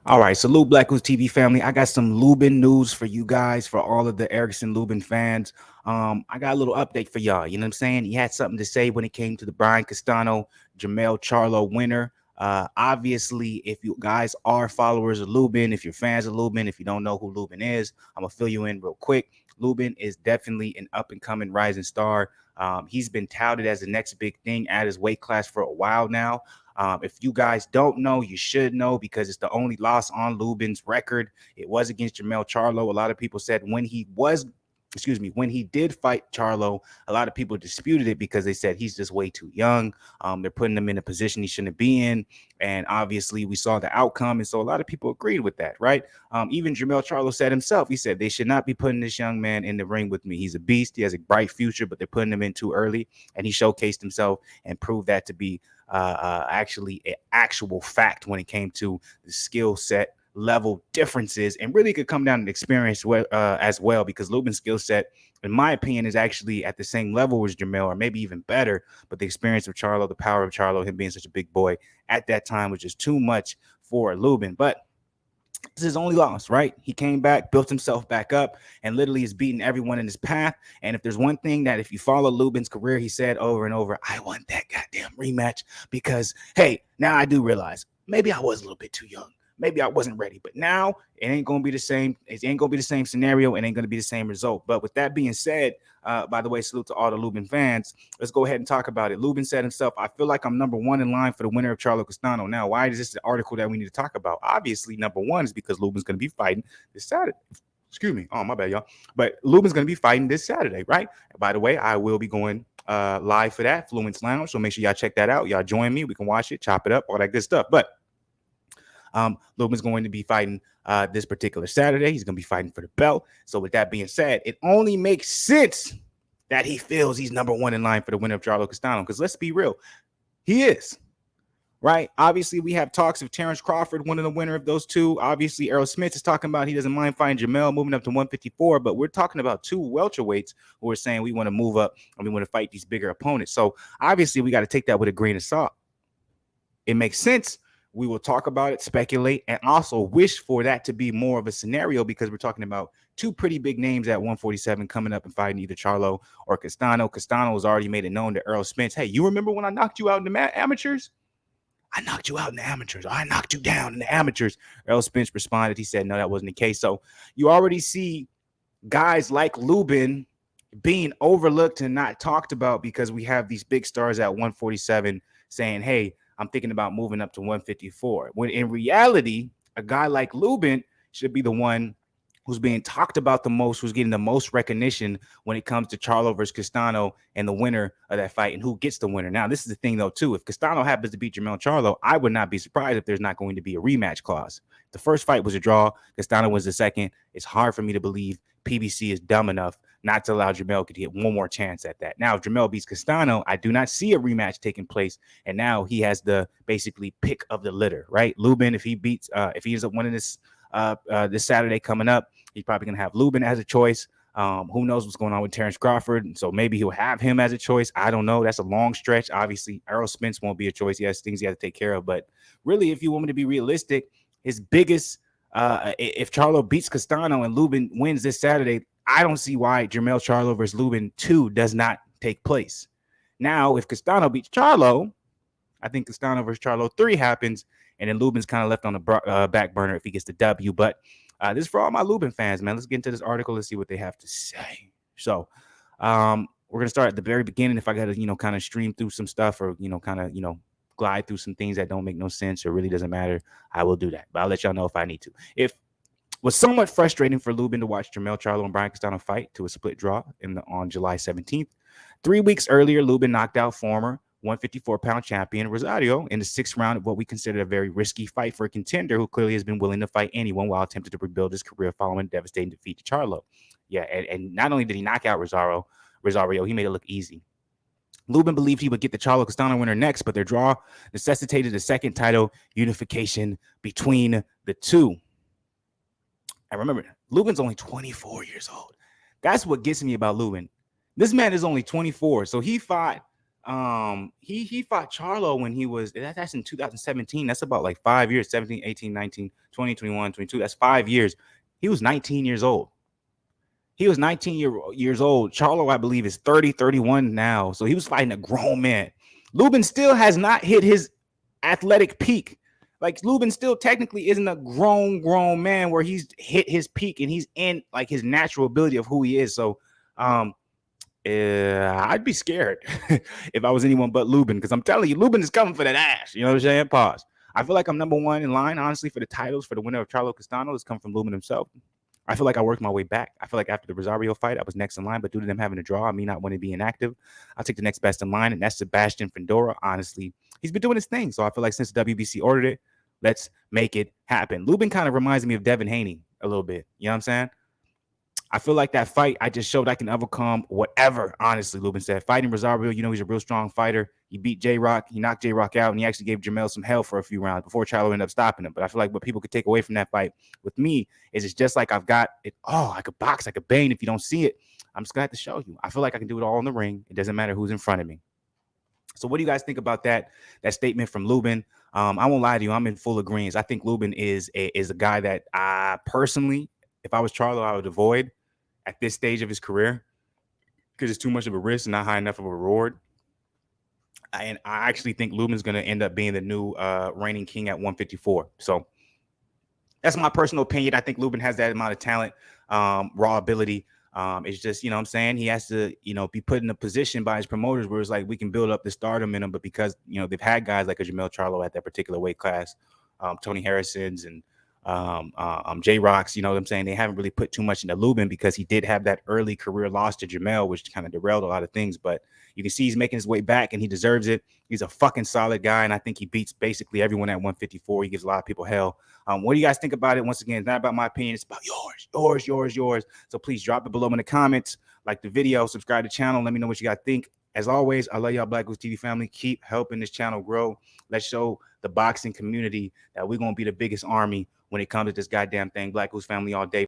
All right, salute BlakGooseTV family. I got some Lubin news for you guys, for all of the Erickson Lubin fans. I got a little update for y'all. You know what I'm saying? He had something to say when it came to the Brian Castano, Jermell Charlo winner. Obviously, if you guys are followers of Lubin, if you're fans of Lubin, if you don't know who Lubin is, I'm gonna fill you in real quick. Lubin is definitely an up and coming rising star. He's been touted as the next big thing at his weight class for a while now. If you guys don't know, you should know because it's the only loss on Lubin's record. It was against Jermell Charlo. A lot of people said when he did fight Charlo, a lot of people disputed it because they said he's just way too young. They're putting him in a position he shouldn't be in. And obviously, we saw the outcome. And so a lot of people agreed with that, right? Even Jermell Charlo said himself, he said, they should not be putting this young man in the ring with me. He's a beast. He has a bright future, but they're putting him in too early. And he showcased himself and proved that to be actually an actual fact when it came to the skill set level differences, and really could come down to experience as well, because Lubin's skill set, in my opinion, is actually at the same level as Jermell, or maybe even better. But the experience of Charlo, the power of Charlo, him being such a big boy at that time, was just too much for Lubin. But this is his only loss, right? He came back, built himself back up, and literally is beating everyone in his path. And if there's one thing that, if you follow Lubin's career, he said over and over, I want that goddamn rematch because, hey, now I do realize maybe I was a little bit too young. Maybe I wasn't ready, but now it ain't going to be the same. It ain't going to be the same scenario. It ain't going to be the same result. But with that being said, by the way, salute to all the Lubin fans. Let's go ahead and talk about it. Lubin said himself, I feel like I'm number one in line for the winner of Charlo Castano. Now, why is this the article that we need to talk about? Obviously, number one is because Lubin's going to be fighting this Saturday. Excuse me. Oh, my bad, y'all. But Lubin's going to be fighting this Saturday, right? By the way, I will be going live for that, Fluence Lounge. So make sure y'all check that out. Y'all join me. We can watch it, chop it up, all that good stuff. But Lubin's going to be fighting this particular Saturday. He's going to be fighting for the belt. So with that being said, it only makes sense that he feels he's number one in line for the winner of Charlo Castano. Because let's be real, he is. Right? Obviously, we have talks of Terrence Crawford, one of the winner of those two. Obviously, Errol Smith is talking about he doesn't mind fighting Jermell, moving up to 154. But we're talking about two welterweights who are saying we want to move up and we want to fight these bigger opponents. So obviously, we got to take that with a grain of salt. It makes sense. We will talk about it, speculate, and also wish for that to be more of a scenario, because we're talking about two pretty big names at 147 coming up and fighting either Charlo or Castano. Castano has already made it known to Errol Spence, hey, you remember when I knocked you out in the amateurs? I knocked you out in the amateurs. I knocked you down in the amateurs. Errol Spence responded. He said, no, that wasn't the case. So you already see guys like Lubin being overlooked and not talked about because we have these big stars at 147 saying, hey, I'm thinking about moving up to 154. When in reality, a guy like Lubin should be the one who's being talked about the most, who's getting the most recognition when it comes to Charlo versus Castano and the winner of that fight and who gets the winner. Now, this is the thing, though, too. If Castano happens to beat Jermell Charlo, I would not be surprised if there's not going to be a rematch clause. The first fight was a draw. Castano was the second. It's hard for me to believe PBC is dumb enough not to allow Jermell to get one more chance at that. Now, if Jermell beats Castano, I do not see a rematch taking place. And now he has the basically pick of the litter, right? Lubin, if he ends up winning this Saturday coming up, he's probably going to have Lubin as a choice. Who knows what's going on with Terrence Crawford? So maybe he'll have him as a choice. I don't know. That's a long stretch. Obviously, Errol Spence won't be a choice. He has things he has to take care of. But really, if you want me to be realistic, his biggest, if Charlo beats Castano and Lubin wins this Saturday, I don't see why Jermell Charlo versus Lubin 2 does not take place. Now, if Castano beats Charlo, I think Castano versus Charlo 3 happens, and then Lubin's kind of left on the back burner if he gets the W. But this is for all my Lubin fans, man. Let's get into this article. Let's see what they have to say. So we're going to start at the very beginning. If I got to, kind of stream through some stuff or, glide through some things that don't make no sense or really doesn't matter, I will do that. But I'll let y'all know if I need to. If was somewhat frustrating for Lubin to watch Jermell Charlo and Brian Castano fight to a split draw on July 17th. 3 weeks earlier, Lubin knocked out former 154-pound champion Rosario in the 6th round of what we consider a very risky fight for a contender who clearly has been willing to fight anyone while attempting to rebuild his career following a devastating defeat to Charlo. Yeah, and not only did he knock out Rosario, he made it look easy. Lubin believed he would get the Charlo Castano winner next, but their draw necessitated a second title unification between the two. And remember, Lubin's only 24 years old. That's what gets me about Lubin. This man is only 24. So he fought He fought Charlo when he was that's in 2017. That's about like 5 years, 17, 18, 19, 20, 21, 22. That's 5 years. He was 19 years old. He was 19 years old. Charlo, I believe, is 30, 31 now. So he was fighting a grown man. Lubin still has not hit his athletic peak. Like Lubin still technically isn't a grown man where he's hit his peak and he's in like his natural ability of who he is. So I'd be scared if I was anyone but Lubin, because I'm telling you, Lubin is coming for that ass. You know what I'm saying? Pause. I feel like I'm number one in line, honestly, for the titles for the winner of Charlo Castano. It's come from Lubin himself. I feel like I worked my way back. I feel like after the Rosario fight, I was next in line, but due to them having a draw and me not wanting to be inactive, I'll take the next best in line, and that's Sebastian Fendora. Honestly, he's been doing his thing. So I feel like since the WBC ordered it, let's make it happen. Lubin kind of reminds me of Devin Haney a little bit. You know what I'm saying? I feel like that fight, I just showed I can overcome whatever, honestly, Lubin said. Fighting Rosario, you know, he's a real strong fighter. He beat J-Rock. He knocked J-Rock out, and he actually gave Jermell some hell for a few rounds before Charlo ended up stopping him. But I feel like what people could take away from that fight with me is it's just like I've got it. Oh, I could box, I could bang. If you don't see it, I'm just going to have to show you. I feel like I can do it all in the ring. It doesn't matter who's in front of me. So what do you guys think about that statement from Lubin? I won't lie to you. I'm in full agreement. I think Lubin is a guy that I personally, if I was Charlo, I would avoid at this stage of his career because it's too much of a risk and not high enough of a reward. And I actually think Lubin's going to end up being the new reigning king at 154. So that's my personal opinion. I think Lubin has that amount of talent, raw ability. It's just, you know what I'm saying? He has to, you know, be put in a position by his promoters where it's like we can build up the stardom in him. But because, you know, they've had guys like a Jermell Charlo at that particular weight class, Tony Harrison's and J-Rocks, you know what I'm saying? They haven't really put too much into Lubin because he did have that early career loss to Jermell, which kind of derailed a lot of things. But you can see he's making his way back and he deserves it. He's a fucking solid guy. And I think he beats basically everyone at 154. He gives a lot of people hell. What do you guys think about it? Once again, it's not about my opinion. It's about yours. So please drop it below in the comments. Like the video, subscribe to the channel. Let me know what you guys think. As always, I love y'all, BlakGooseTV family. Keep helping this channel grow. Let's show the boxing community that we're going to be the biggest army when it comes to this goddamn thing. Black Goose family all day.